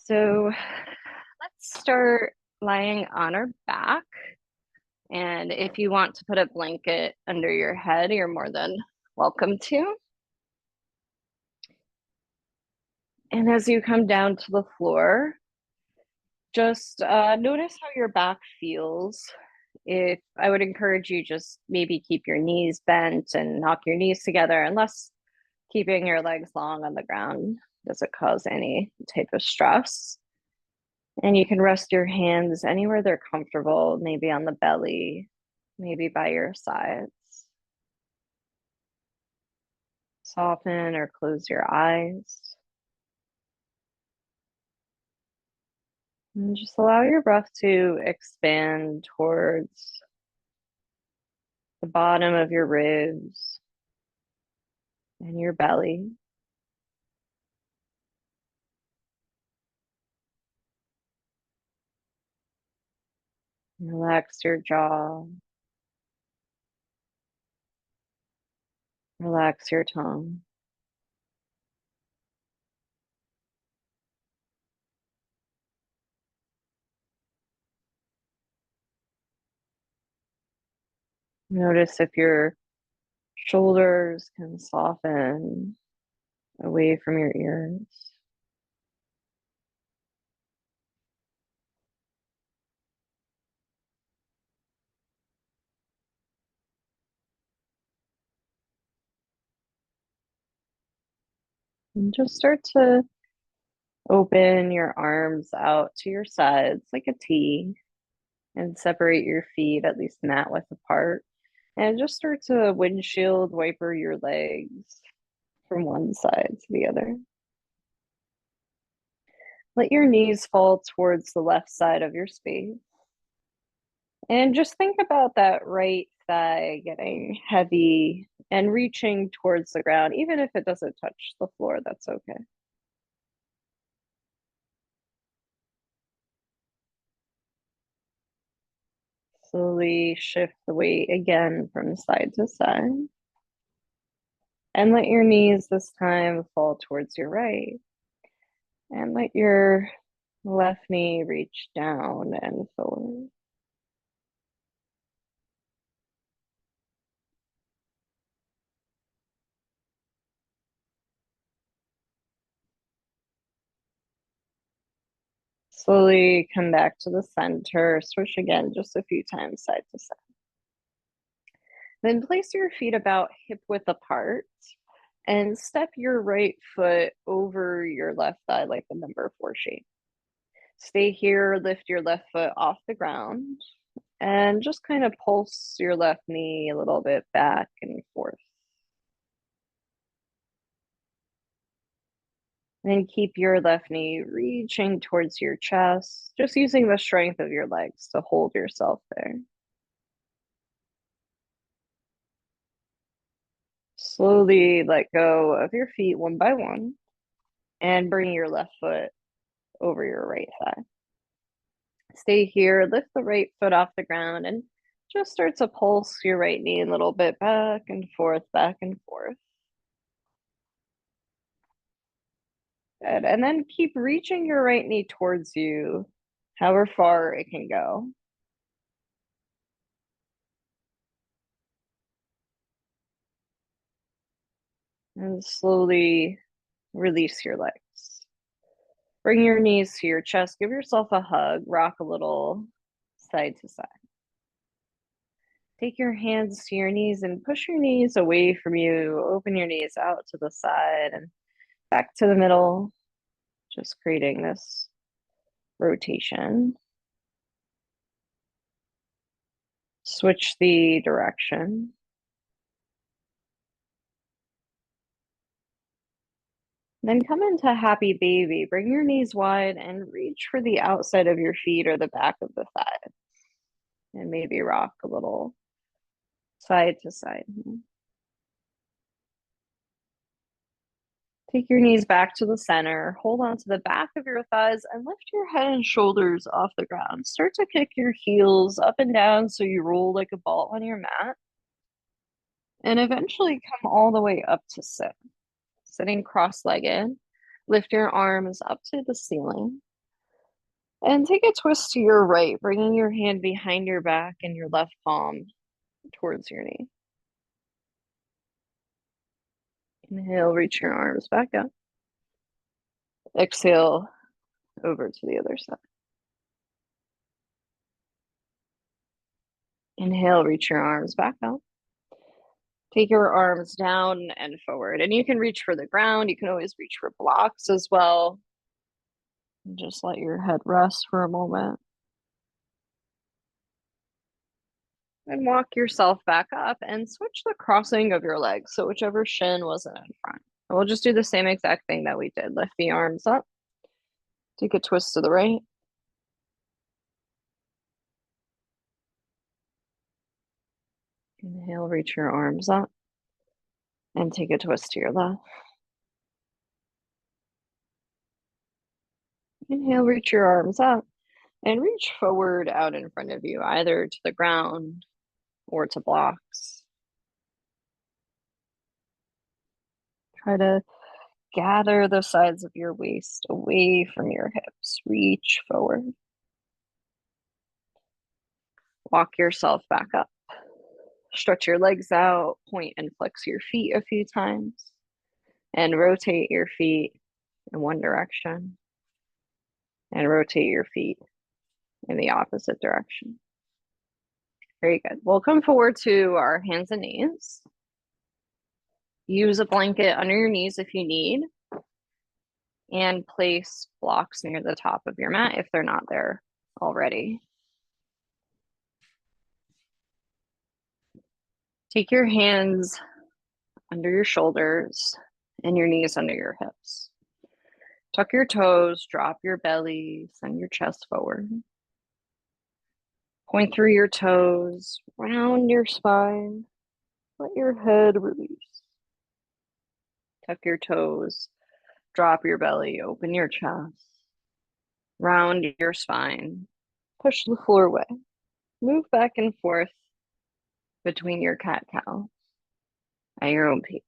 So let's start lying on our back. And if you want to put a blanket under your head, you're more than welcome to. And as you come down to the floor, just notice how your back feels. If I would encourage you, just maybe keep your knees bent and knock your knees together, unless keeping your legs long on the ground doesn't cause any type of stress. And you can rest your hands anywhere they're comfortable, maybe on the belly, maybe by your sides. Soften or close your eyes. And just allow your breath to expand towards the bottom of your ribs and your belly. Relax your jaw. Relax your tongue. Notice if your shoulders can soften away from your ears. And just start to open your arms out to your sides like a T and separate your feet at least mat width apart. And just start to windshield wiper your legs from one side to the other. Let your knees fall towards the left side of your space. And just think about that right thigh getting heavy and reaching towards the ground. Even if it doesn't touch the floor, that's okay. Slowly shift the weight again from side to side. And let your knees this time fall towards your right. And let your left knee reach down and forward. Slowly come back to the center. Switch again just a few times side to side. Then place your feet about hip width apart and step your right foot over your left thigh like the number 4 shape. Stay here, lift your left foot off the ground, and just kind of pulse your left knee a little bit back and forth. And keep your left knee reaching towards your chest, just using the strength of your legs to hold yourself there. Slowly let go of your feet one by one and bring your left foot over your right thigh. Stay here, lift the right foot off the ground, and just start to pulse your right knee a little bit back and forth, back and forth. Good. And then keep reaching your right knee towards you, however far it can go. And slowly release your legs. Bring your knees to your chest, give yourself a hug, rock a little side to side. Take your hands to your knees and push your knees away from you. Open your knees out to the side and back to the middle, just creating this rotation. Switch the direction. Then come into happy baby. Bring your knees wide and reach for the outside of your feet or the back of the thigh. And maybe rock a little side to side. Take your knees back to the center. Hold on to the back of your thighs and lift your head and shoulders off the ground. Start to kick your heels up and down so you roll like a ball on your mat. And eventually come all the way up to sit. Sitting cross-legged. Lift your arms up to the ceiling. And take a twist to your right, bringing your hand behind your back and your left palm towards your knee. Inhale, reach your arms back up. Exhale over to the other side. Inhale, reach your arms back up. Take your arms down and forward. And you can reach for the ground. You can always reach for blocks as well. And just let your head rest for a moment. And walk yourself back up and switch the crossing of your legs. So whichever shin wasn't in front. And we'll just do the same exact thing that we did. Lift the arms up. Take a twist to the right. Inhale, reach your arms up. And take a twist to your left. Inhale, reach your arms up. And reach forward out in front of you, either to the ground or to blocks. Try to gather the sides of your waist away from your hips. Reach forward. Walk yourself back up. Stretch your legs out, point and flex your feet a few times, and rotate your feet in one direction, and rotate your feet in the opposite direction. Very good. We'll come forward to our hands and knees. Use a blanket under your knees if you need, and place blocks near the top of your mat if they're not there already. Take your hands under your shoulders and your knees under your hips. Tuck your toes, drop your belly, send your chest forward. Point through your toes, round your spine, let your head release. Tuck your toes, drop your belly, open your chest, round your spine, push the floor away. Move back and forth between your cat-cow at your own pace.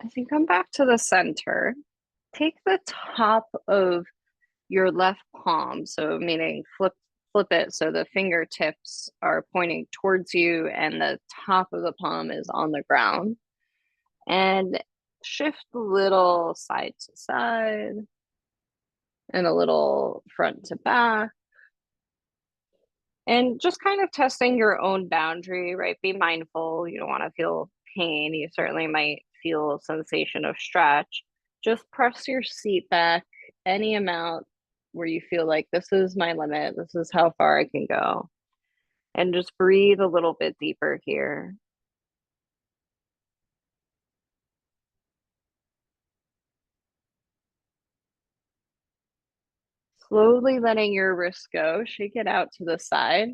As you come back to the center, take the top of your left palm, so meaning flip it so the fingertips are pointing towards you and the top of the palm is on the ground. And shift a little side to side and a little front to back. And just kind of testing your own boundary, right? Be mindful. You don't want to feel pain. You certainly might feel a sensation of stretch. Just press your seat back any amount where you feel like this is my limit. This is how far I can go. And just breathe a little bit deeper here. Slowly letting your wrist go, shake it out to the side.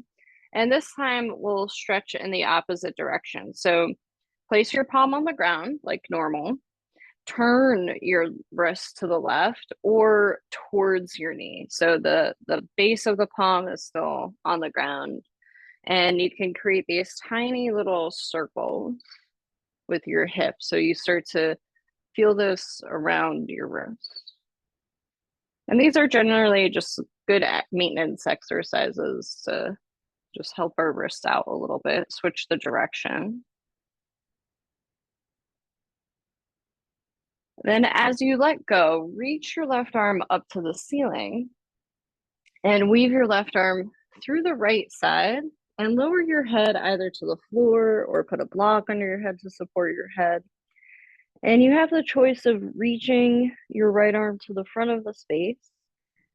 And this time we'll stretch in the opposite direction. So place your palm on the ground like normal. Turn your wrist to the left or towards your knee. So the base of the palm is still on the ground. And you can create these tiny little circles with your hips. So you start to feel this around your wrist. And these are generally just good maintenance exercises to just help our wrists out a little bit, switch the direction. Then as you let go, reach your left arm up to the ceiling and weave your left arm through the right side and lower your head either to the floor or put a block under your head to support your head. And you have the choice of reaching your right arm to the front of the space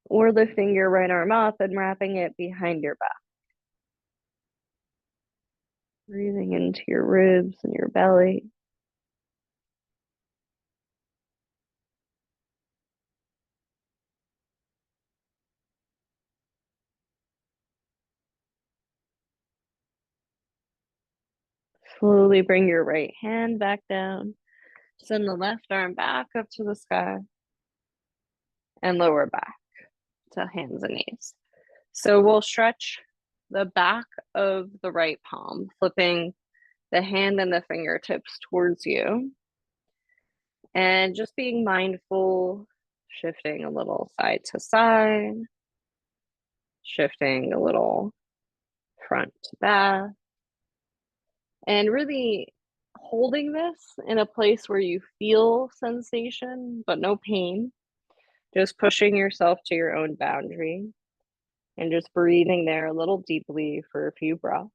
or lifting your right arm up and wrapping it behind your back. Breathing into your ribs and your belly. Slowly bring your right hand back down. Send the left arm back up to the sky and lower back to hands and knees. So we'll stretch the back of the right palm, flipping the hand and the fingertips towards you, and just being mindful, shifting a little side to side, shifting a little front to back, and really holding this in a place where you feel sensation but no pain, just pushing yourself to your own boundary and just breathing there a little deeply for a few breaths.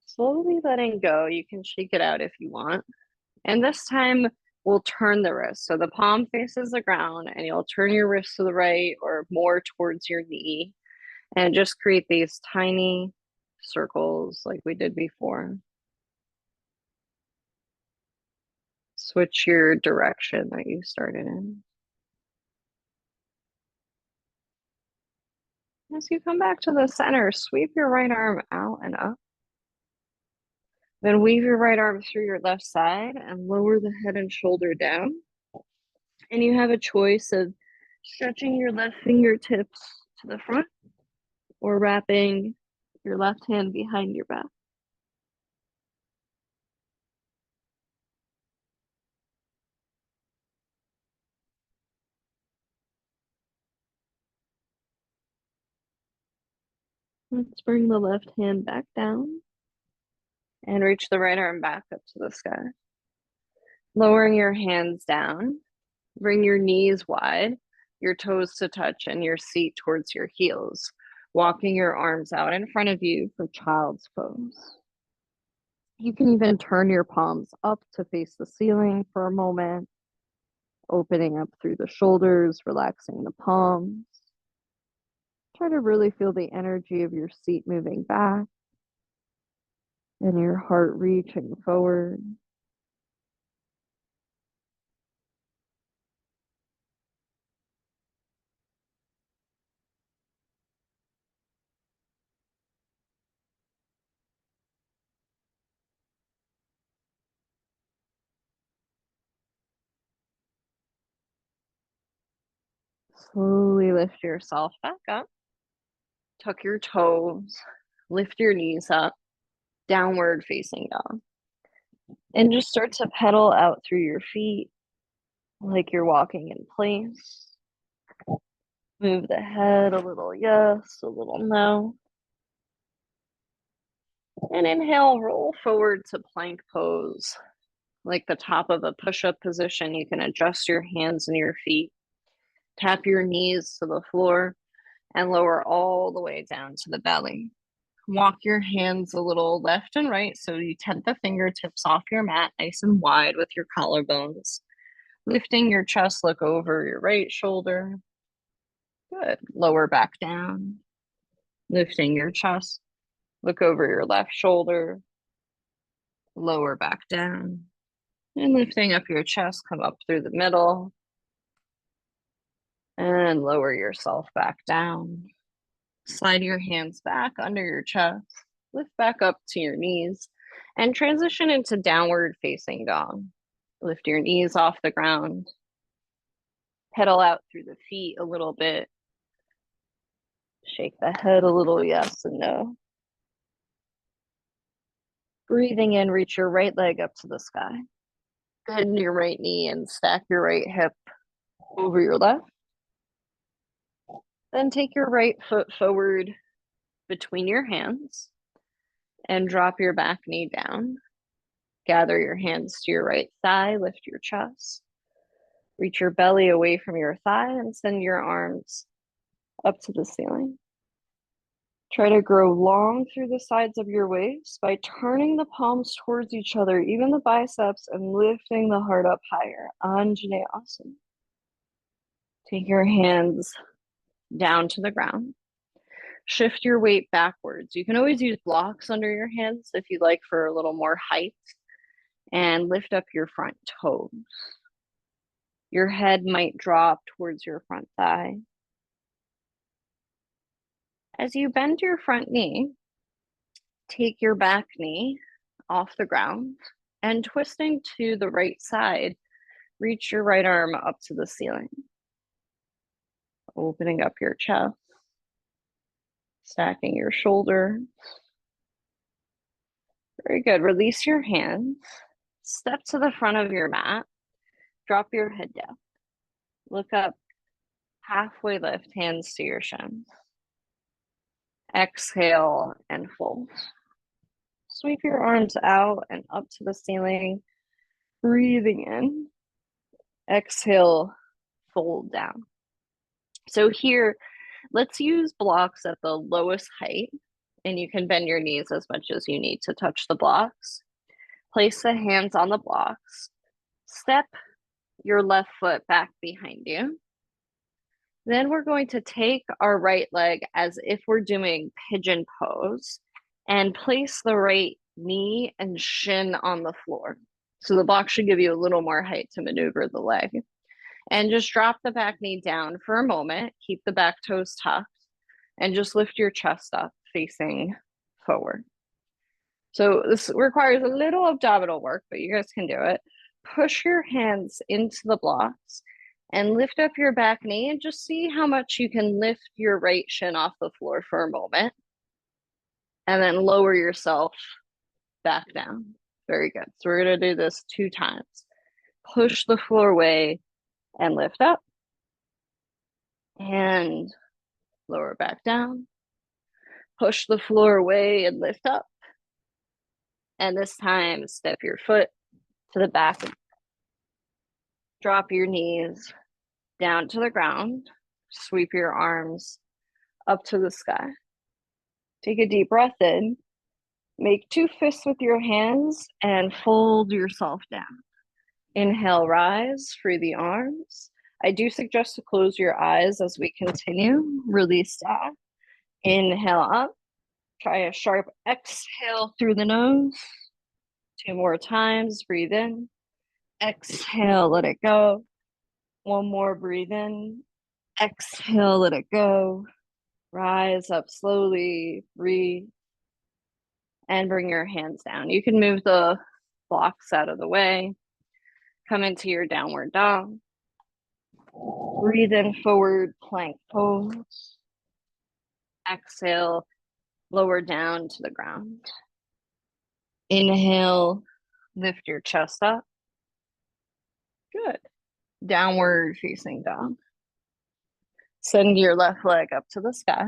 Slowly letting go. You can shake it out if you want. And this time we'll turn the wrist. So the palm faces the ground and you'll turn your wrist to the right or more towards your knee and just create these tiny circles like we did before. Switch your direction that you started in. As you come back to the center, sweep your right arm out and up. Then weave your right arm through your left side and lower the head and shoulder down. And you have a choice of stretching your left fingertips to the front or wrapping your left hand behind your back. Let's bring the left hand back down and reach the right arm back up to the sky. Lowering your hands down, bring your knees wide, your toes to touch, and your seat towards your heels. Walking your arms out in front of you for child's pose. You can even turn your palms up to face the ceiling for a moment, opening up through the shoulders, relaxing the palms. Try to really feel the energy of your seat moving back and your heart reaching forward. Slowly lift yourself back up. Tuck your toes, lift your knees up, downward facing dog. And just start to pedal out through your feet like you're walking in place. Move the head a little yes, a little no. And inhale, roll forward to plank pose. Like the top of a push-up position, you can adjust your hands and your feet. Tap your knees to the floor and lower all the way down to the belly. Walk your hands a little left and right so you tent the fingertips off your mat nice and wide with your collarbones. Lifting your chest, look over your right shoulder. Good. Lower back down. Lifting your chest, look over your left shoulder. Lower back down. And lifting up your chest, come up through the middle. And lower yourself back down. Slide your hands back under your chest. Lift back up to your knees and transition into downward facing dog. Lift your knees off the ground. Pedal out through the feet a little bit. Shake the head a little yes and no. Breathing in, reach your right leg up to the sky. Bend your right knee and stack your right hip over your left. Then take your right foot forward between your hands and drop your back knee down. Gather your hands to your right thigh, lift your chest. Reach your belly away from your thigh and send your arms up to the ceiling. Try to grow long through the sides of your waist by turning the palms towards each other, even the biceps, and lifting the heart up higher. Anjaneyasana. Take your hands down to the ground. Shift your weight backwards. You can always use blocks under your hands if you'd like for a little more height. And lift up your front toes. Your head might drop towards your front thigh. As you bend your front knee, take your back knee off the ground and twisting to the right side, reach your right arm up to the ceiling. Opening up your chest, stacking your shoulder. Very good. Release your hands. Step to the front of your mat. Drop your head down. Look up. Halfway lift, hands to your shins. Exhale and fold. Sweep your arms out and up to the ceiling. Breathing in. Exhale, fold down. So here, let's use blocks at the lowest height, and you can bend your knees as much as you need to touch the blocks. Place the hands on the blocks. Step your left foot back behind you. Then we're going to take our right leg as if we're doing pigeon pose and place the right knee and shin on the floor. So the block should give you a little more height to maneuver the leg. And just drop the back knee down for a moment. Keep the back toes tucked and just lift your chest up facing forward. So this requires a little abdominal work, but you guys can do it. Push your hands into the blocks and lift up your back knee and just see how much you can lift your right shin off the floor for a moment. And then lower yourself back down. Very good. So we're going to do this 2 times. Push the floor away and lift up. And lower back down. Push the floor away and lift up. And this time, step your foot to the back. Drop your knees down to the ground. Sweep your arms up to the sky. Take a deep breath in. Make 2 fists with your hands and fold yourself down. Inhale, rise, free the arms. I do suggest to close your eyes as we continue. Release that. Inhale up. Try a sharp exhale through the nose. 2 more times. Breathe in. Exhale, let it go. 1 more, breathe in. Exhale, let it go. Rise up slowly, breathe, and bring your hands down. You can move the blocks out of the way. Come into your downward dog. Breathe in, forward plank pose. Exhale, lower down to the ground. Inhale, lift your chest up. Good. Downward facing dog. Send your left leg up to the sky.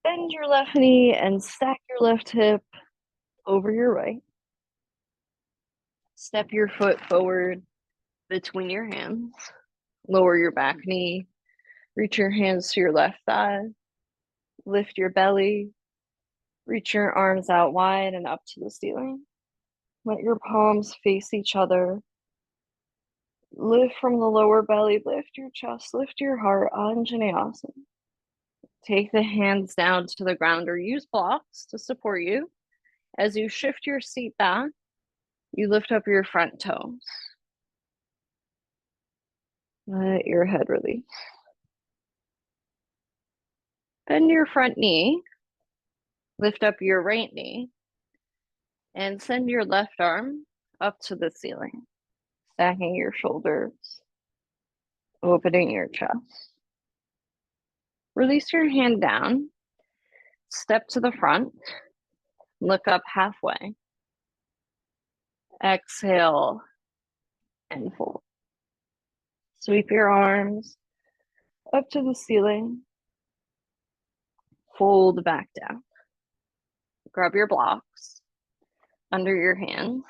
Bend your left knee and stack your left hip over your right. Step your foot forward between your hands. Lower your back knee. Reach your hands to your left thigh. Lift your belly. Reach your arms out wide and up to the ceiling. Let your palms face each other. Lift from the lower belly. Lift your chest. Lift your heart. Anjaneyasana. Take the hands down to the ground or use blocks to support you. As you shift your seat back, you lift up your front toes. Let your head release. Bend your front knee. Lift up your right knee. And send your left arm up to the ceiling. Stacking your shoulders. Opening your chest. Release your hand down. Step to the front. Look up halfway. Exhale and fold. Sweep your arms up to the ceiling. Fold back down. Grab your blocks under your hands.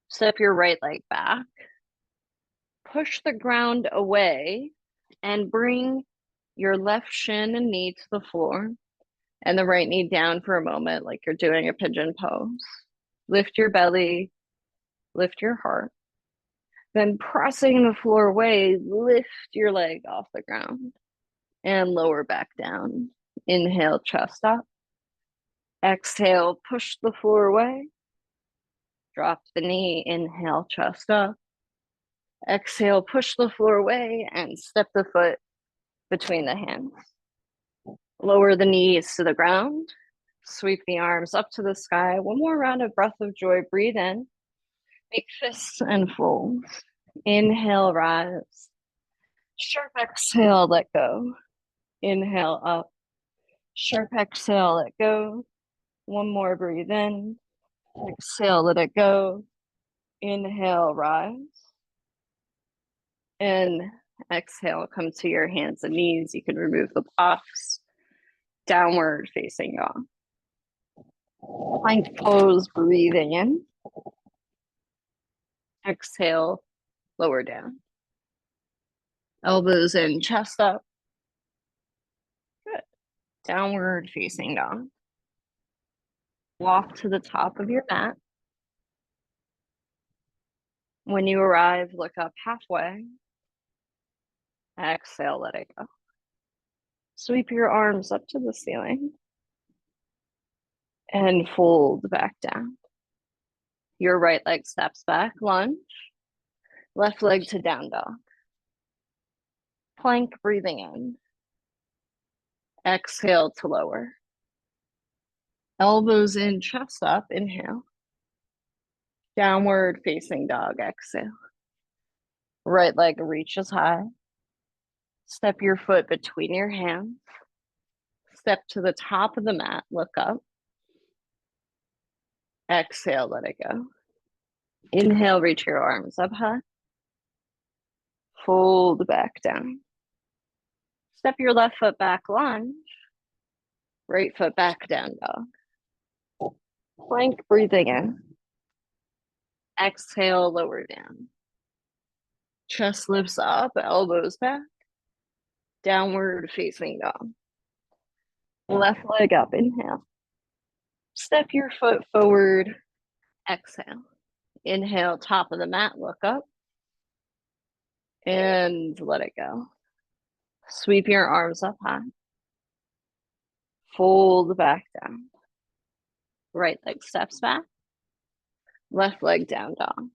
Step your right leg back. Push the ground away and bring your left shin and knee to the floor and the right knee down for a moment like you're doing a pigeon pose. Lift your belly, lift your heart. Then pressing the floor away, lift your leg off the ground and lower back down. Inhale, chest up. Exhale, push the floor away. Drop the knee, inhale, chest up. Exhale, push the floor away and step the foot between the hands. Lower the knees to the ground. Sweep the arms up to the sky. 1 more round of breath of joy. Breathe in. Make fists and folds. Inhale, rise. Sharp exhale, let go. Inhale up. Sharp exhale, let go. One more, breathe in. Exhale, let it go. Inhale, rise. And exhale, come to your hands and knees. You can remove the blocks. Downward facing dog. Plank pose, breathing in. Exhale, lower down. Elbows in, chest up. Good. Downward facing dog. Walk to the top of your mat. When you arrive, look up halfway. Exhale, let it go. Sweep your arms up to the ceiling and fold back down. Your right leg steps back, lunge. Left leg to down dog. Plank, breathing in. Exhale to lower. Elbows in, chest up, inhale. Downward facing dog, exhale. Right leg reaches high. Step your foot between your hands. Step to the top of the mat, look up. Exhale, let it go. Inhale, reach your arms up high. Fold back down. Step your left foot back, lunge. Right foot back, down dog. Plank, breathing in. Exhale, lower down. Chest lifts up, elbows back. Downward facing dog. Left leg up, inhale. Step your foot forward, exhale. Inhale, top of the mat, look up. And let it go. Sweep your arms up high. Fold back down. Right leg steps back. Left leg down dog.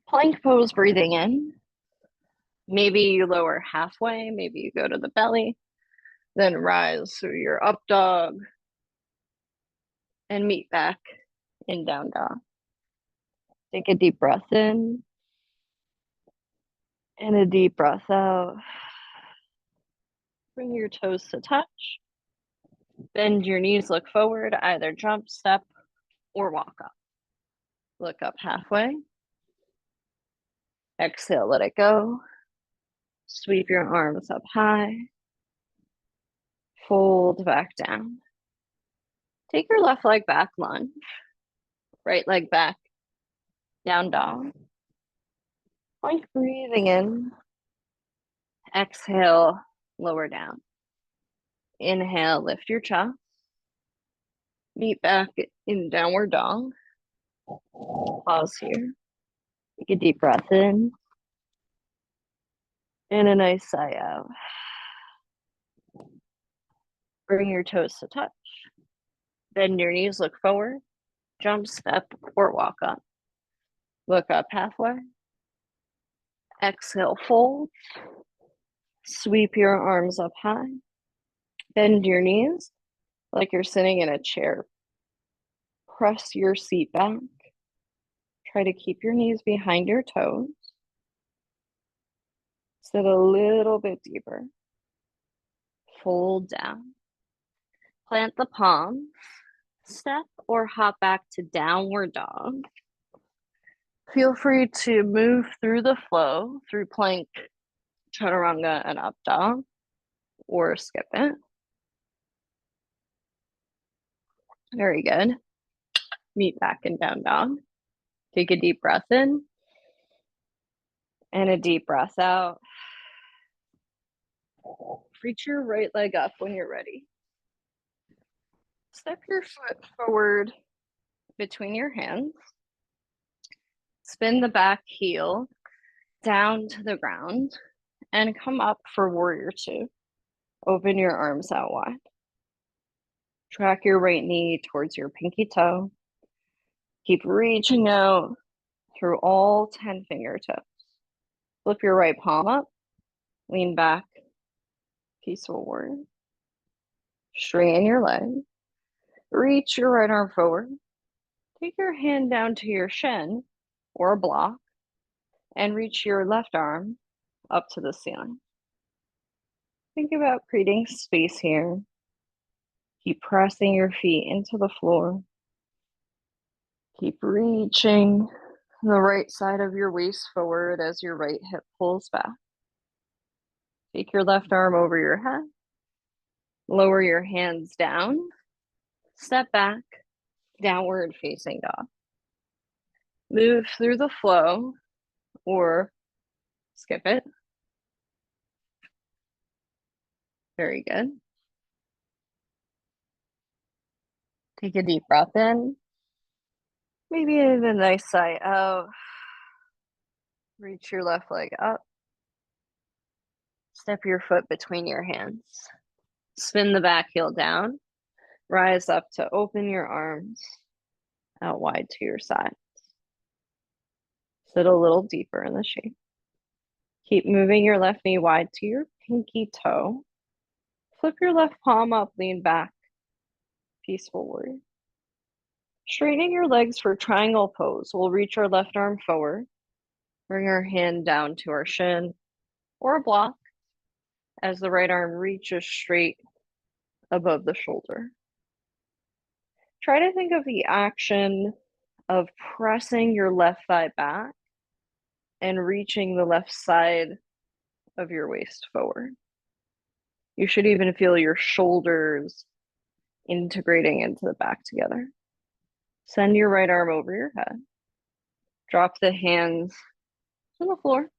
Plank pose, breathing in. Maybe you lower halfway. Maybe you go to the belly. Then rise through your up dog. And meet back in down dog. Take a deep breath in. And a deep breath out. Bring your toes to touch. Bend your knees, look forward, either jump, step, or walk up. Look up halfway. Exhale, let it go. Sweep your arms up high. Fold back down. Take your left leg back, lunge. Right leg back, down dog. Plank, breathing in. Exhale, lower down. Inhale, lift your chest. Meet back in downward dog. Pause here. Take a deep breath in. And a nice sigh out. Bring your toes to touch. Bend your knees, look forward. Jump, step, or walk up. Look up halfway. Exhale, fold. Sweep your arms up high. Bend your knees like you're sitting in a chair. Press your seat back. Try to keep your knees behind your toes. Sit a little bit deeper. Fold down. Plant the palms. Step or hop back to downward dog. Feel free to move through the flow through plank, chaturanga, and up dog, or skip it. Very good. Meet back in down dog. Take a deep breath in and a deep breath out. Reach your right leg up when you're ready. Step your foot forward between your hands. Spin the back heel down to the ground and come up for warrior two. Open your arms out wide. Track your right knee towards your pinky toe. Keep reaching out through all 10 fingertips. Flip your right palm up. Lean back. Peaceful warrior. Straighten your leg. Reach your right arm forward. Take your hand down to your shin or block and reach your left arm up to the ceiling. Think about creating space here. Keep pressing your feet into the floor. Keep reaching the right side of your waist forward as your right hip pulls back. Take your left arm over your head. Lower your hands down. Step back, downward facing dog. Move through the flow or skip it. Very good. Take a deep breath in. Maybe even a nice sigh out. Reach your left leg up. Step your foot between your hands. Spin the back heel down. Rise up to open your arms out wide to your side. Sit a little deeper in the shape. Keep moving your left knee wide to your pinky toe. Flip your left palm up, lean back. Peaceful warrior. Straightening your legs for triangle pose. We'll reach our left arm forward. Bring our hand down to our shin or a block as the right arm reaches straight above the shoulder. Try to think of the action of pressing your left thigh back and reaching the left side of your waist forward. You should even feel your shoulders integrating into the back together. Send your right arm over your head. Drop the hands to the floor.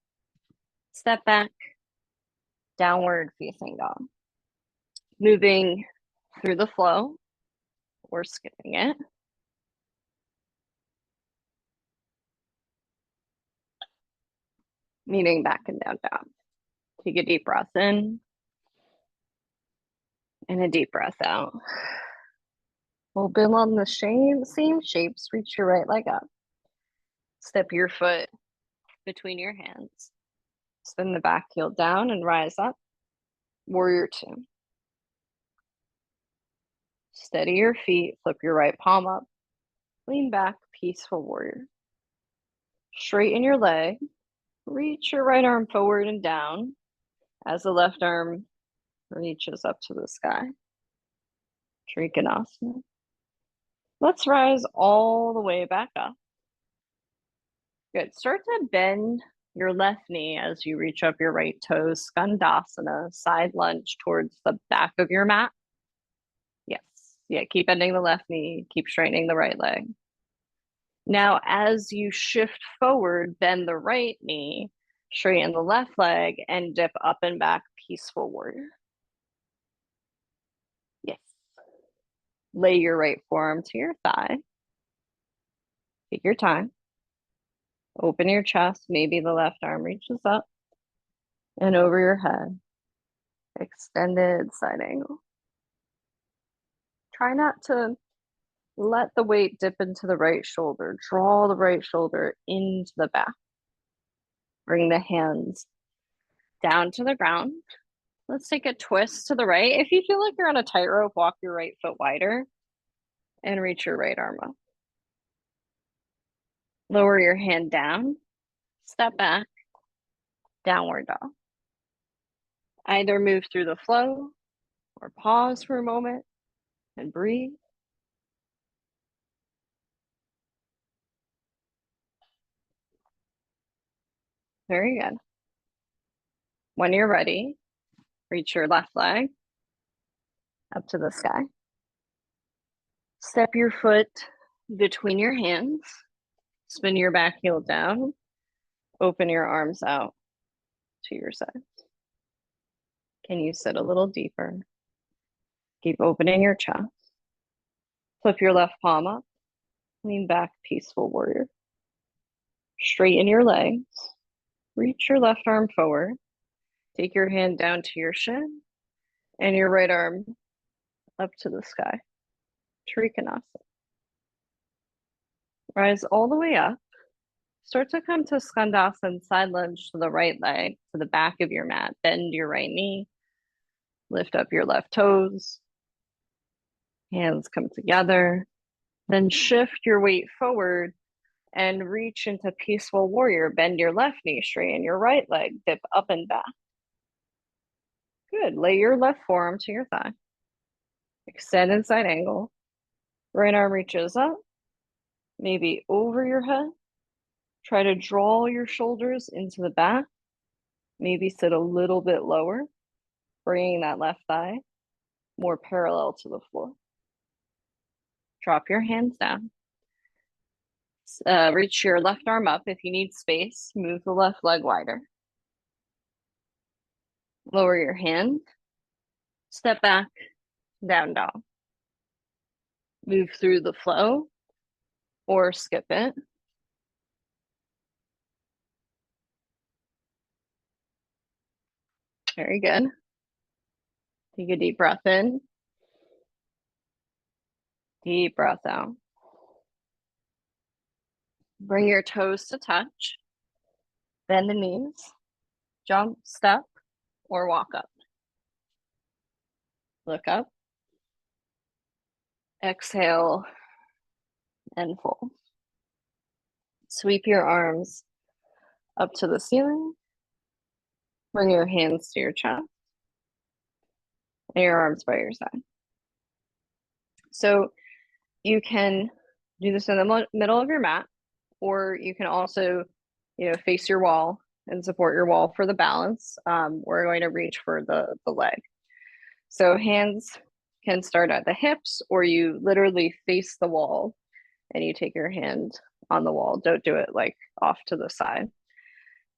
Step back, downward facing dog. Moving through the flow or skipping it. Meaning back and down, down. Take a deep breath in and a deep breath out. We'll build on the same shapes. Reach your right leg up. Step your foot between your hands. Spin the back heel down and rise up. Warrior two. Steady your feet. Flip your right palm up. Lean back. Peaceful warrior. Straighten your leg. Reach your right arm forward and down as the left arm reaches up to the sky. Trikonasana. Let's rise all the way back up. Good. Start to bend your left knee as you reach up your right toes. Skandasana, side lunge towards the back of your mat. Yes. Yeah, keep bending the left knee. Keep straightening the right leg. Now, as you shift forward, bend the right knee, straighten the left leg, and dip up and back, peaceful warrior. Yes. Lay your right forearm to your thigh. Take your time. Open your chest. Maybe the left arm reaches up and over your head. Extended side angle. Try not to let the weight dip into the right shoulder. Draw the right shoulder into the back. Bring the hands down to the ground. Let's take a twist to the right. If you feel like you're on a tightrope, walk your right foot wider and reach your right arm up. Lower your hand down, step back, downward dog. Either move through the flow or pause for a moment and breathe. Very good. When you're ready, reach your left leg up to the sky. Step your foot between your hands. Spin your back heel down. Open your arms out to your sides. Can you sit a little deeper? Keep opening your chest. Flip your left palm up. Lean back, peaceful warrior. Straighten your legs. Reach your left arm forward. Take your hand down to your shin and your right arm up to the sky. Trikonasana. Rise all the way up. Start to come to Skandasana, side lunge to the right leg, to the back of your mat. Bend your right knee. Lift up your left toes. Hands come together. Then shift your weight forward and reach into peaceful warrior. Bend your left knee, straighten your right leg, dip up and back. Good. Lay your left forearm to your thigh. Extend in side angle. Right arm reaches up, maybe over your head. Try to draw your shoulders into the back. Maybe sit a little bit lower, bringing that left thigh more parallel to the floor. Drop your hands down. Reach your left arm up. If you need space, move the left leg wider. Lower your hand. Step back, down dog. Move through the flow or skip it. Very good. Take a deep breath in. Deep breath out. Bring your toes to touch. Bend the knees. Jump, step, or walk up. Look up. Exhale and fold. Sweep your arms up to the ceiling. Bring your hands to your chest and your arms by your side. So you can do this in the middle of your mat, or you can also, face your wall and support your wall for the balance. We're going to reach for the leg. So hands can start at the hips, or you literally face the wall and you take your hand on the wall. Don't do it like off to the side.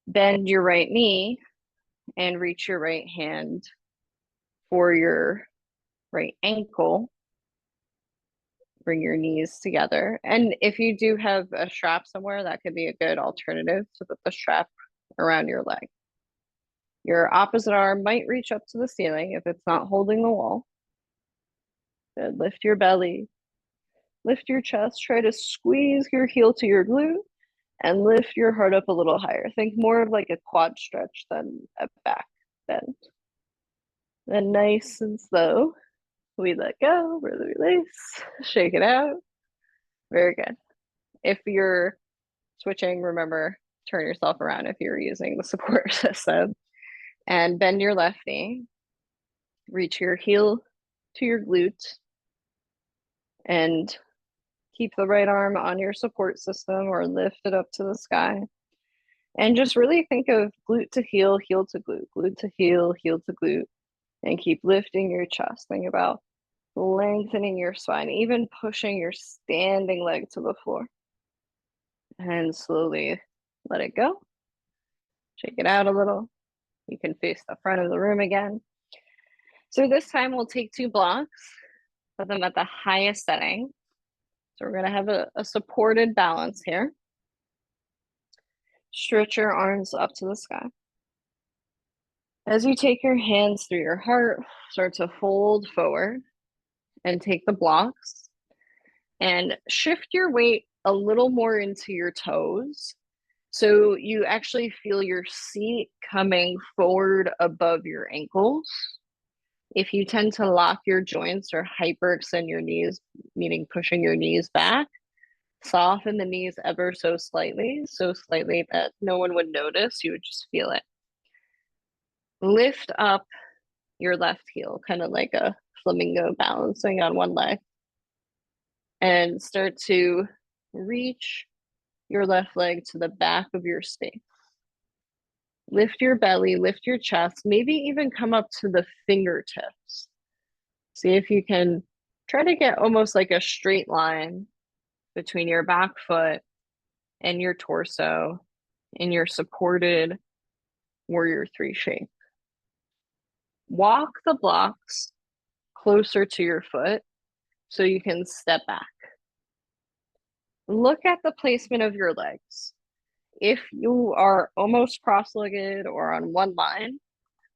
Bend your right knee and reach your right hand for your right ankle. Bring your knees together. And if you do have a strap somewhere, that could be a good alternative to put the strap around your leg. Your opposite arm might reach up to the ceiling if it's not holding the wall. Good. Lift your belly. Lift your chest. Try to squeeze your heel to your glute and lift your heart up a little higher. Think more of like a quad stretch than a back bend. Then nice and slow, we let go, release, shake it out. Very good. If you're switching, remember, turn yourself around if you're using the support system. And bend your left knee. Reach your heel to your glute. And keep the right arm on your support system or lift it up to the sky. And just really think of glute to heel, heel to glute, glute to heel to glute. And keep lifting your chest. Think about lengthening your spine, even pushing your standing leg to the floor. And slowly let it go. Shake it out a little. You can face the front of the room again. So this time we'll take 2 blocks, put them at the highest setting. So we're gonna have a supported balance here. Stretch your arms up to the sky. As you take your hands through your heart, start to fold forward and take the blocks and shift your weight a little more into your toes. So you actually feel your seat coming forward above your ankles. If you tend to lock your joints or hyperextend your knees, meaning pushing your knees back, soften the knees ever so slightly that no one would notice, you would just feel it. Lift up your left heel, kind of like a flamingo balancing on one leg. And start to reach your left leg to the back of your space. Lift your belly, lift your chest, maybe even come up to the fingertips. See if you can try to get almost like a straight line between your back foot and your torso in your supported warrior 3 shape. Walk the blocks closer to your foot so you can step back. Look at the placement of your legs. If you are almost cross-legged or on one line,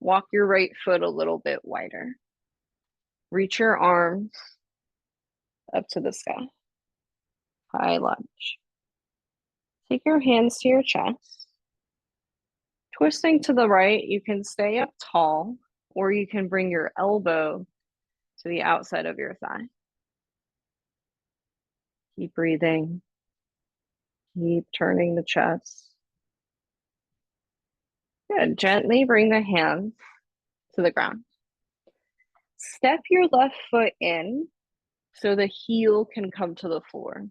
walk your right foot a little bit wider. Reach your arms up to the sky. High lunge. Take your hands to your chest. Twisting to the right, you can stay up tall, or you can bring your elbow to the outside of your thigh. Keep breathing. Keep turning the chest. Good. Gently bring the hands to the ground. Step your left foot in so the heel can come to the floor.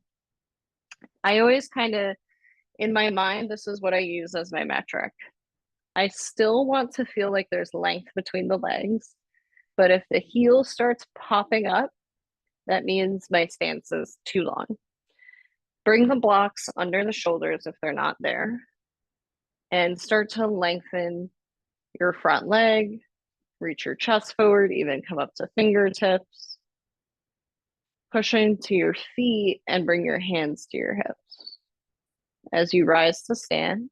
I always kind of, in my mind, this is what I use as my metric. I still want to feel like there's length between the legs, but if the heel starts popping up, that means my stance is too long. Bring the blocks under the shoulders if they're not there, and start to lengthen your front leg, reach your chest forward, even come up to fingertips. Push into your feet and bring your hands to your hips. As you rise to stand,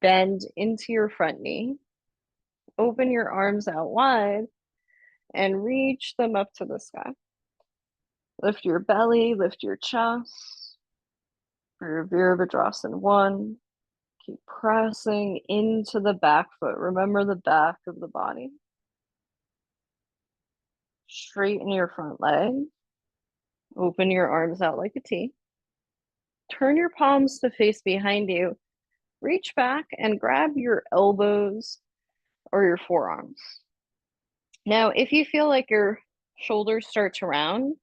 bend into your front knee, open your arms out wide, and reach them up to the sky. Lift your belly, lift your chest for your Virabhadrasana 1. Keep pressing into the back foot. Remember the back of the body. Straighten your front leg. Open your arms out like a T. Turn your palms to face behind you. Reach back and grab your elbows or your forearms. Now, if you feel like your shoulders start to round,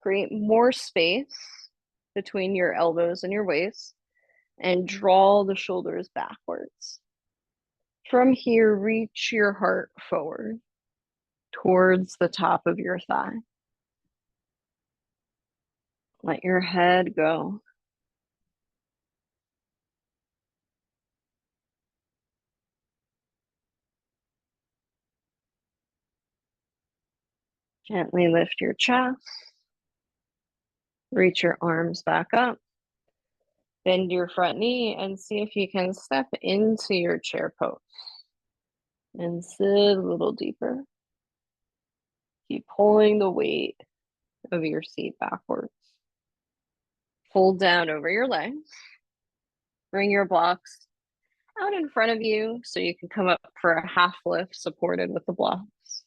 create more space between your elbows and your waist and draw the shoulders backwards. From here, reach your heart forward towards the top of your thigh. Let your head go. Gently lift your chest. Reach your arms back up. Bend your front knee and see if you can step into your chair pose. And sit a little deeper. Keep pulling the weight of your seat backwards. Fold down over your legs. Bring your blocks out in front of you so you can come up for a half lift supported with the blocks.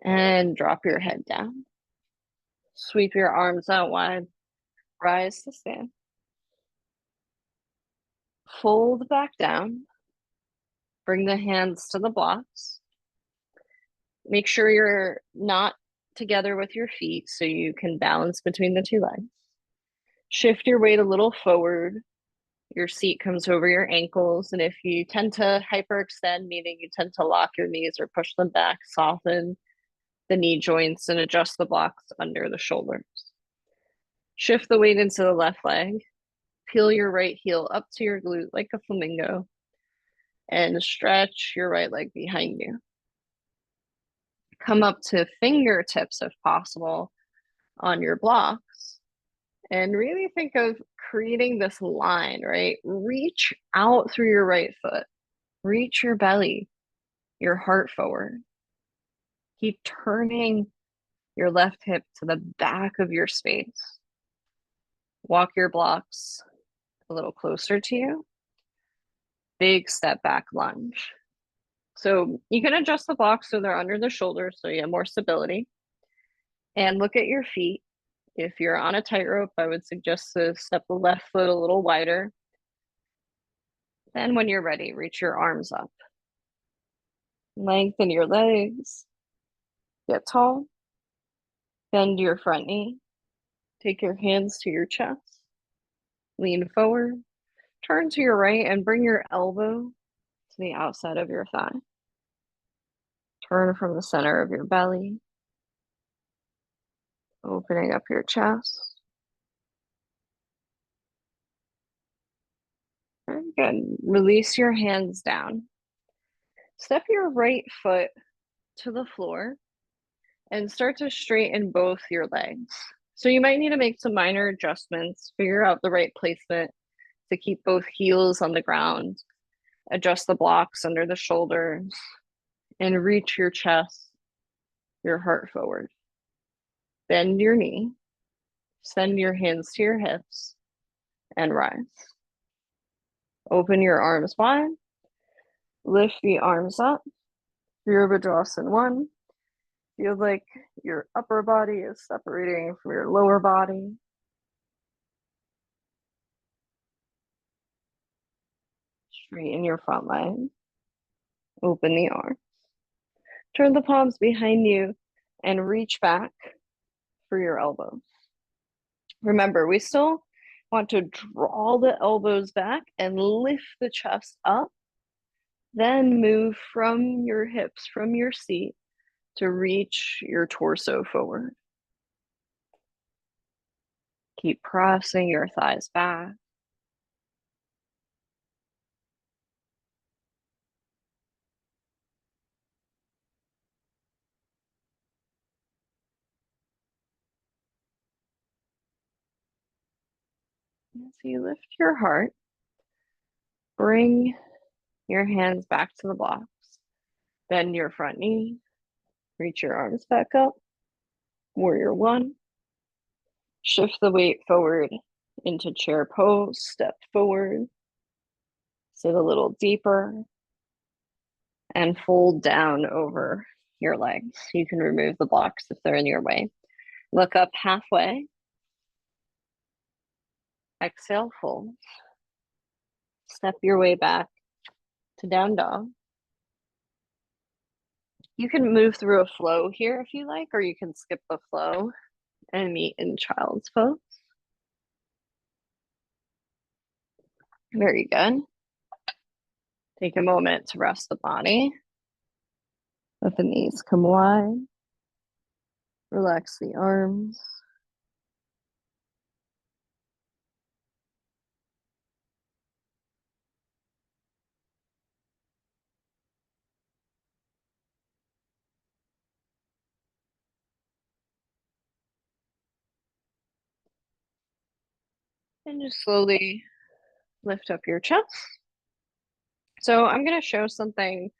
And drop your head down. Sweep your arms out wide. Rise to stand. Fold back down. Bring the hands to the blocks. Make sure you're not together with your feet so you can balance between the two legs. Shift your weight a little forward. Your seat comes over your ankles. And if you tend to hyperextend, meaning you tend to lock your knees or push them back, soften the knee joints and adjust the blocks under the shoulders. Shift the weight into the left leg. Peel your right heel up to your glute like a flamingo. And stretch your right leg behind you. Come up to fingertips if possible on your blocks. And really think of creating this line, right? Reach out through your right foot. Reach your belly, your heart forward. Keep turning your left hip to the back of your space. Walk your blocks a little closer to you. Big step back lunge. So you can adjust the blocks so they're under the shoulders so you have more stability. And look at your feet. If you're on a tightrope, I would suggest to step the left foot a little wider. Then when you're ready, reach your arms up. Lengthen your legs. Get tall. Bend your front knee. Take your hands to your chest. Lean forward. Turn to your right and bring your elbow to the outside of your thigh. Turn from the center of your belly. Opening up your chest. Very good. Release your hands down. Step your right foot to the floor and start to straighten both your legs. So you might need to make some minor adjustments, figure out the right placement to keep both heels on the ground, adjust the blocks under the shoulders, and reach your chest, your heart forward. Bend your knee, send your hands to your hips, and rise. Open your arms wide, lift the arms up, Virabhadrasana 1. Feel like your upper body is separating from your lower body. Straighten your front leg. Open the arm. Turn the palms behind you and reach back for your elbows. Remember, we still want to draw the elbows back and lift the chest up. Then move from your hips, from your seat, to reach your torso forward. Keep pressing your thighs back. As you lift your heart, bring your hands back to the blocks. Bend your front knee. Reach your arms back up. Warrior one. Shift the weight forward into chair pose. Step forward. Sit a little deeper. And fold down over your legs. You can remove the blocks if they're in your way. Look up halfway. Exhale, fold. Step your way back to down dog. You can move through a flow here if you like, or you can skip the flow and meet in child's pose. Very good. Take a moment to rest the body. Let the knees come wide. Relax the arms. And just slowly lift up your chest. So I'm going to show something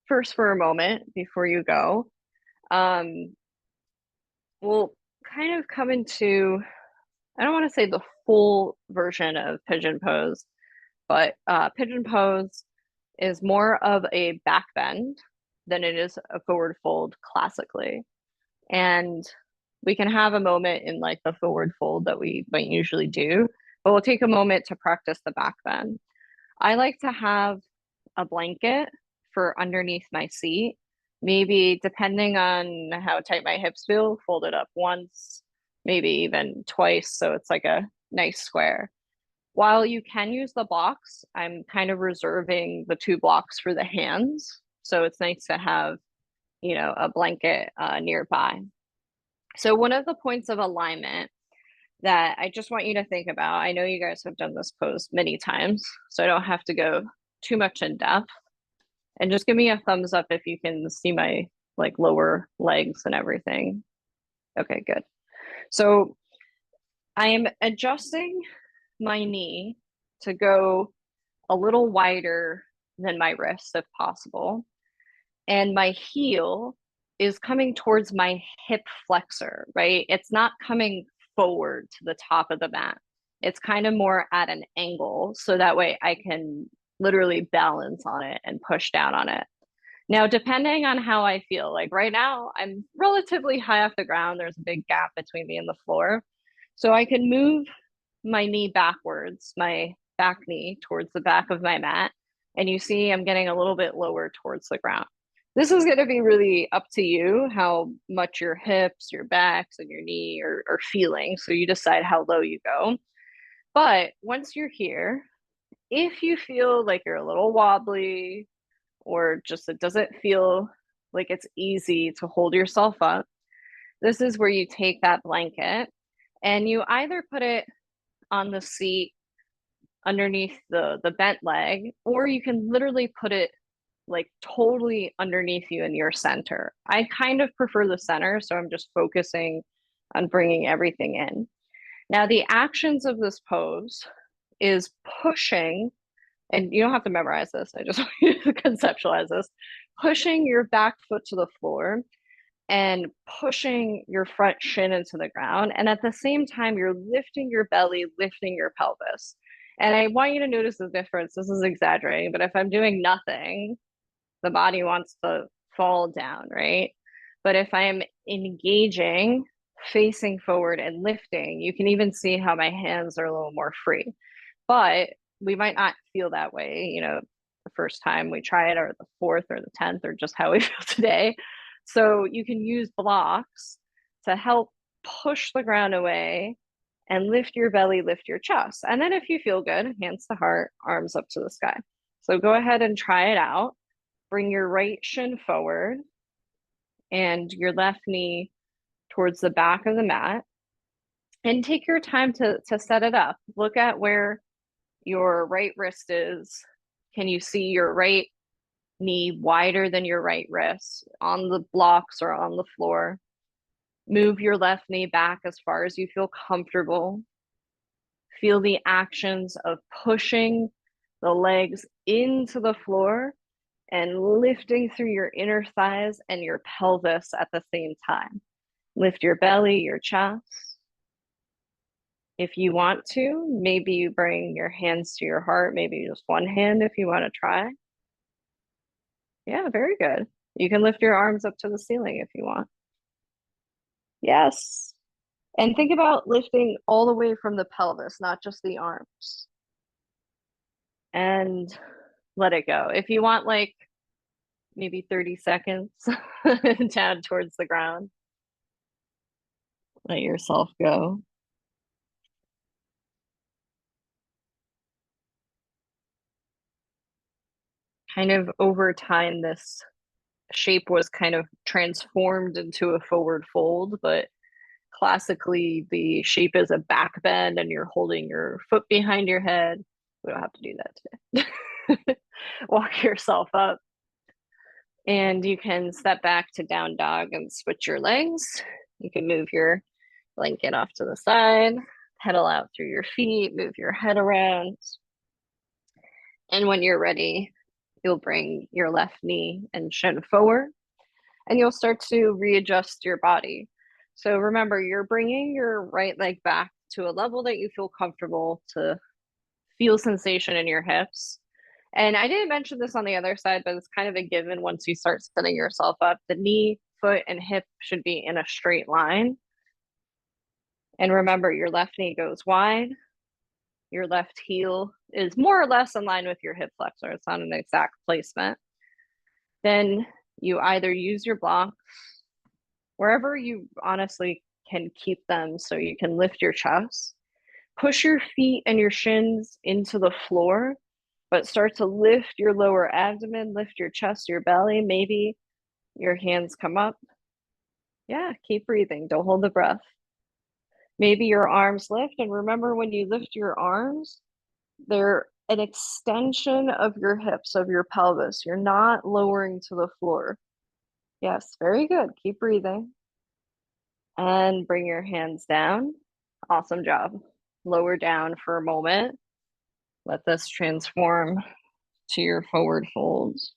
first for a moment before you go. We'll kind of come into, I don't want to say the full version of pigeon pose, but pigeon pose is more of a back bend than it is a forward fold classically. And we can have a moment in like the forward fold that we might usually do, but we'll take a moment to practice the back bend. I like to have a blanket for underneath my seat. Maybe depending on how tight my hips feel, fold it up once, maybe even twice. So it's like a nice square. While you can use the blocks, I'm kind of reserving the two blocks for the hands. So it's nice to have, you know, a blanket nearby. So one of the points of alignment that I just want you to think about, I know you guys have done this pose many times, so I don't have to go too much in depth. And just give me a thumbs up if you can see my like lower legs and everything. Okay, good. So I am adjusting my knee to go a little wider than my wrist if possible. And my heel is coming towards my hip flexor, right? It's not coming forward to the top of the mat. It's kind of more at an angle. So that way I can literally balance on it and push down on it. Now, depending on how I feel, like right now, I'm relatively high off the ground. There's a big gap between me and the floor. So I can move my knee backwards, my back knee towards the back of my mat. And you see I'm getting a little bit lower towards the ground. This is going to be really up to you how much your hips, your backs, and your knee are feeling. So you decide how low you go. But once you're here, if you feel like you're a little wobbly or just it doesn't feel like it's easy to hold yourself up, this is where you take that blanket and you either put it on the seat underneath the bent leg, or you can literally put it like totally underneath you in your center. I kind of prefer the center, so I'm just focusing on bringing everything in. Now, the actions of this pose is pushing, and you don't have to memorize this, I just want you to conceptualize this, pushing your back foot to the floor and pushing your front shin into the ground. And at the same time, you're lifting your belly, lifting your pelvis. And I want you to notice the difference. This is exaggerating, but if I'm doing nothing, the body wants to fall down, right? But if I am engaging, facing forward and lifting, you can even see how my hands are a little more free. But we might not feel that way, you know, first time we try it, or the fourth, or the 10th, or just how we feel today. So you can use blocks to help push the ground away and lift your belly, lift your chest. And then if you feel good, hands to heart, arms up to the sky. So go ahead and try it out. Bring your right shin forward and your left knee towards the back of the mat. And take your time to set it up. Look at where your right wrist is. Can you see your right knee wider than your right wrist on the blocks or on the floor? Move your left knee back as far as you feel comfortable. Feel the actions of pushing the legs into the floor and lifting through your inner thighs and your pelvis at the same time. Lift your belly, your chest. If you want to, maybe you bring your hands to your heart, maybe just one hand if you want to try. Yeah, very good. You can lift your arms up to the ceiling if you want. Yes. And think about lifting all the way from the pelvis, not just the arms. And let it go. If you want like maybe 30 seconds down towards the ground, let yourself go. Kind of over time, this shape was kind of transformed into a forward fold, but classically the shape is a back bend and you're holding your foot behind your head. We don't have to do that today. Walk yourself up and you can step back to down dog and switch your legs. You can move your blanket off to the side, pedal out through your feet, move your head around. And when you're ready, you'll bring your left knee and shin forward and you'll start to readjust your body. So remember, you're bringing your right leg back to a level that you feel comfortable to feel sensation in your hips. And I didn't mention this on the other side, but it's kind of a given once you start setting yourself up. The knee, foot, and hip should be in a straight line. And remember, your left knee goes wide. Your left heel is more or less in line with your hip flexor. It's not an exact placement. Then you either use your blocks wherever you honestly can keep them so you can lift your chest. Push your feet and your shins into the floor, but start to lift your lower abdomen, lift your chest, your belly. Maybe your hands come up. Yeah, keep breathing. Don't hold the breath. Maybe your arms lift. And remember, when you lift your arms, they're an extension of your hips, of your pelvis. You're not lowering to the floor. Yes, very good. Keep breathing. And bring your hands down. Awesome job. Lower down for a moment. Let this transform to your forward folds.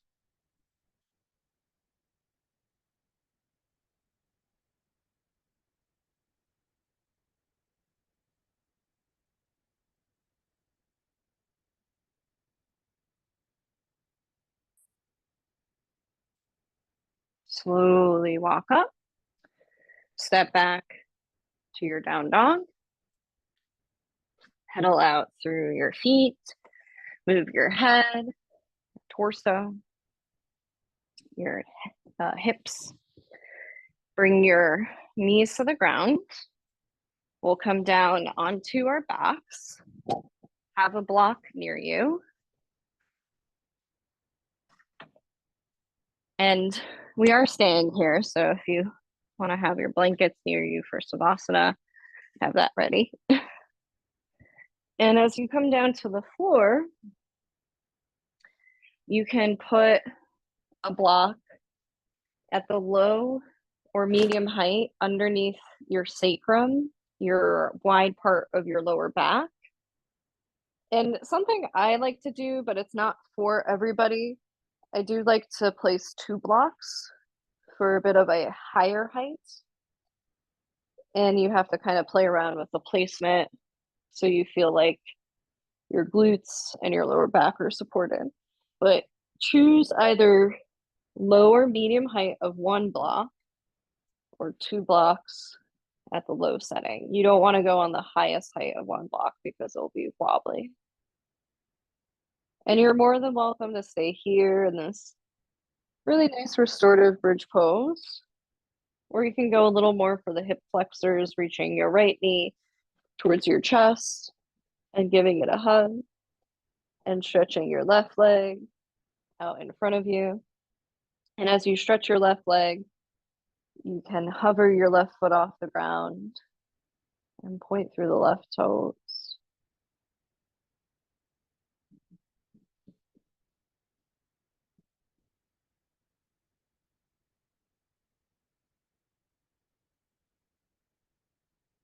Slowly walk up. Step back to your down dog. Pedal out through your feet. Move your head, torso, your hips. Bring your knees to the ground. We'll come down onto our backs. Have a block near you. And we are staying here, so if you want to have your blankets near you for Savasana, have that ready. And as you come down to the floor, you can put a block at the low or medium height underneath your sacrum, your wide part of your lower back. And something I like to do, but it's not for everybody, I do like to place 2 blocks for a bit of a higher height. And you have to kind of play around with the placement so you feel like your glutes and your lower back are supported. But choose either low or medium height of 1 block or 2 blocks at the low setting. You don't want to go on the highest height of 1 block because it'll be wobbly. And you're more than welcome to stay here in this really nice restorative bridge pose. Or you can go a little more for the hip flexors, reaching your right knee towards your chest and giving it a hug and stretching your left leg out in front of you. And as you stretch your left leg, you can hover your left foot off the ground and point through the left toes.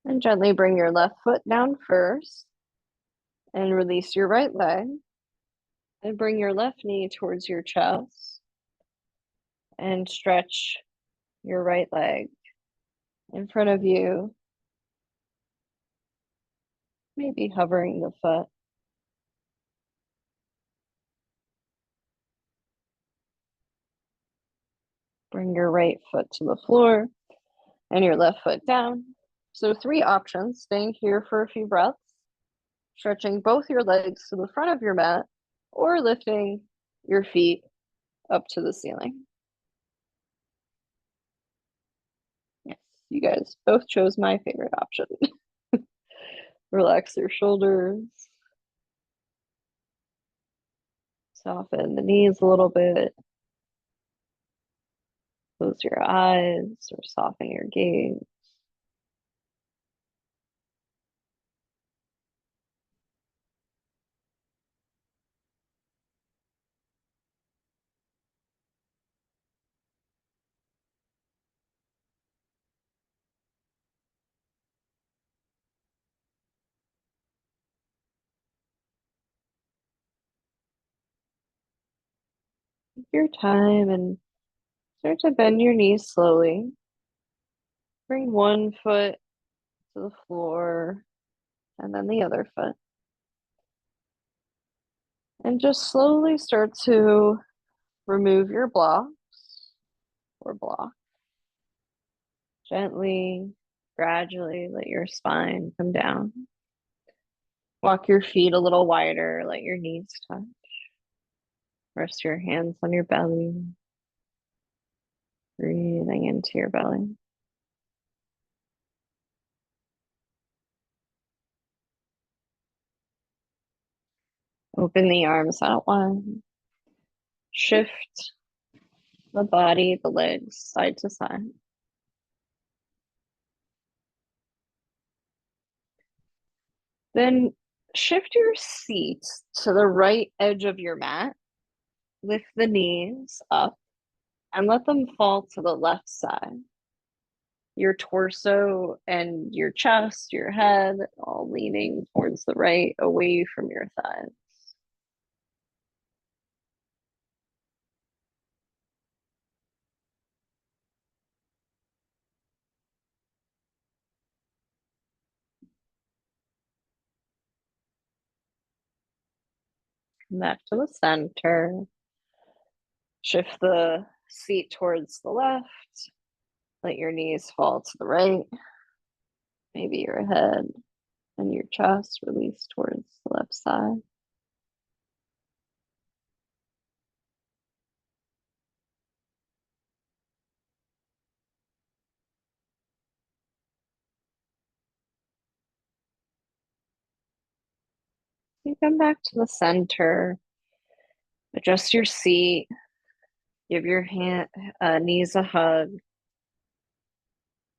And gently bring your left foot down first and release your right leg. And bring your left knee towards your chest and stretch your right leg in front of you, maybe hovering the foot. Bring your right foot to the floor and your left foot down. So 3 options, staying here for a few breaths, stretching both your legs to the front of your mat, or lifting your feet up to the ceiling. Yes, you guys both chose my favorite option. Relax your shoulders, soften the knees a little bit, close your eyes or soften your gaze. Take your time and start to bend your knees slowly. Bring one foot to the floor and then the other foot. And just slowly start to remove your blocks or block. Gently, gradually let your spine come down. Walk your feet a little wider, let your knees touch. Rest your hands on your belly, breathing into your belly. Open the arms out wide. Shift the body, the legs side to side. Then shift your seat to the right edge of your mat. Lift the knees up and let them fall to the left side. Your torso and your chest, your head, all leaning towards the right, away from your thighs. Come back to the center. Shift the seat towards the left. Let your knees fall to the right. Maybe your head and your chest release towards the left side. You come back to the center. Adjust your seat. Give your knees a hug.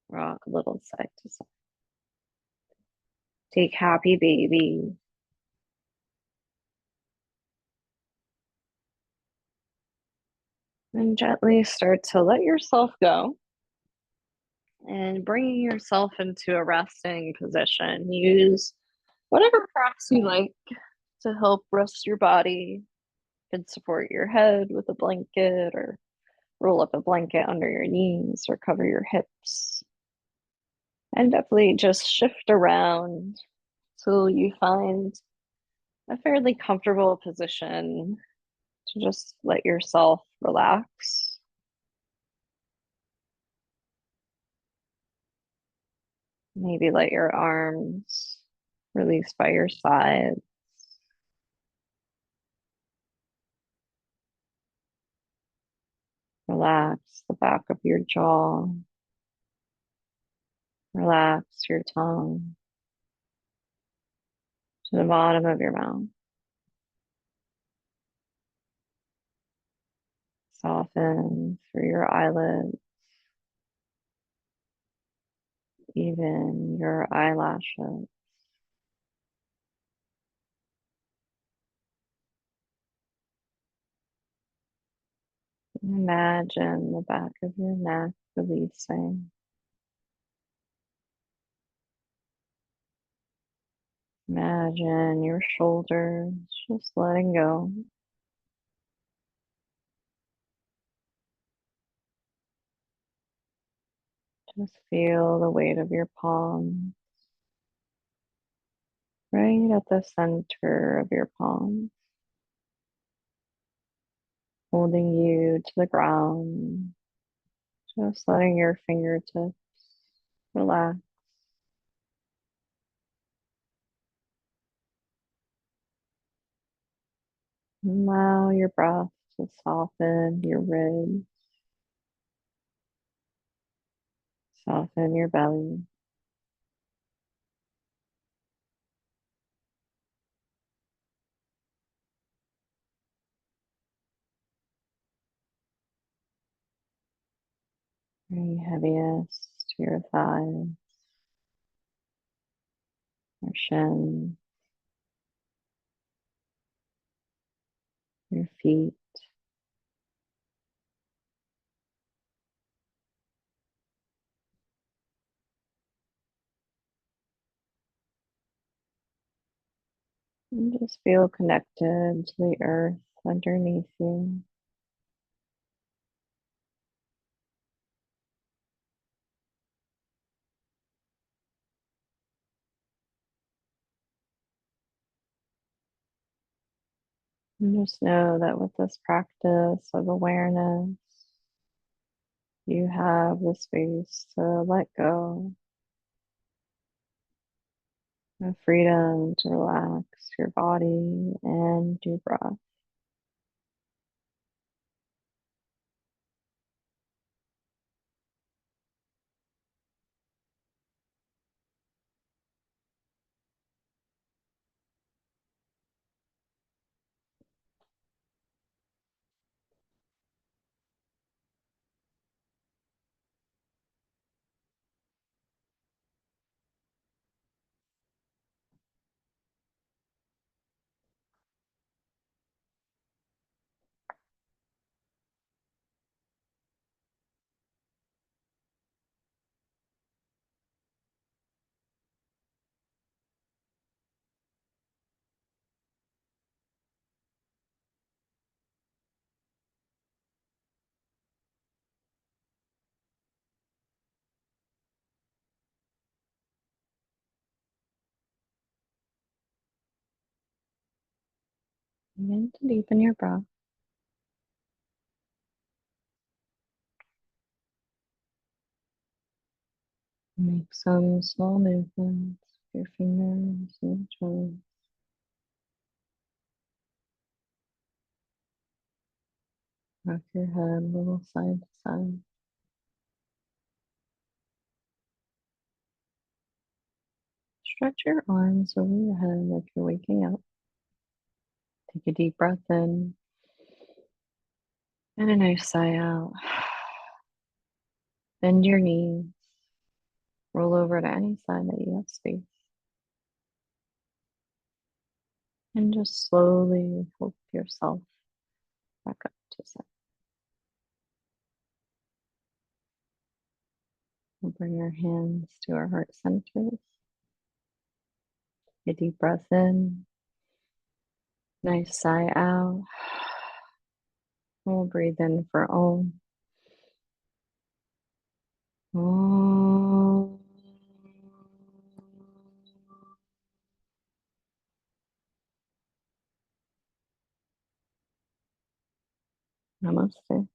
Rock a little side to side. Take happy baby. And gently start to let yourself go. And bringing yourself into a resting position. Use whatever props you like to help rest your body. You can support your head with a blanket or roll up a blanket under your knees or cover your hips. And definitely just shift around till you find a fairly comfortable position to just let yourself relax. Maybe let your arms release by your sides. Relax the back of your jaw. Relax your tongue to the bottom of your mouth. Soften through your eyelids, even your eyelashes. Imagine the back of your neck releasing. Imagine your shoulders just letting go. Just feel the weight of your palm right at the center of your palm, holding you to the ground. Just letting your fingertips relax. Allow your breath to soften your ribs, soften your belly. Bring heaviness to your thighs, your shin, your feet. And just feel connected to the earth underneath you. And just know that with this practice of awareness, you have the space to let go, the freedom to relax your body and your breath. Begin to deepen your breath. Make some small movements with your fingers and toes. Rock your head a little side to side. Stretch your arms over your head like you're waking up. Take a deep breath in and a nice sigh out. Bend your knees. Roll over to any side that you have space. And just slowly help yourself back up to center. We'll bring our hands to our heart centers. A deep breath in. Nice sigh out. We'll breathe in for Om. Om. Namaste.